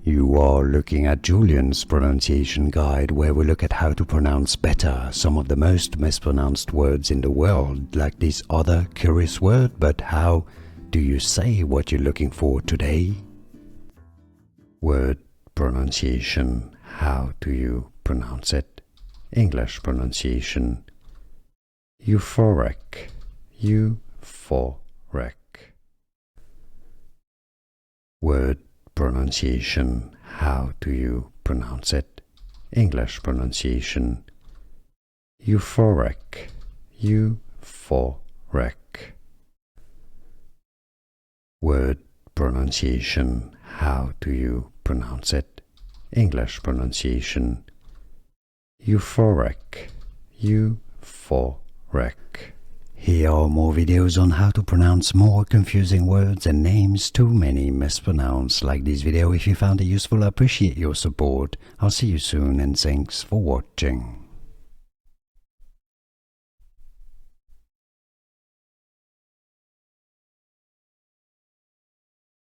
You are looking at Julian's pronunciation guide, where we look at how to pronounce better some of the most mispronounced words in the world, like this other curious word. But how do you say what you're looking for today? Word pronunciation. How do you pronounce it? English pronunciation. Euphoric. Euphoric. Word pronunciation. How do you pronounce it? English pronunciation. Euphoric. Euphoric. Word pronunciation. How do you pronounce it? English pronunciation. Euphoric. Euphoric. Here are more videos on how to pronounce more confusing words and names too many mispronounced. Like this video if you found it useful. I appreciate your support. I'll see you soon and thanks for watching.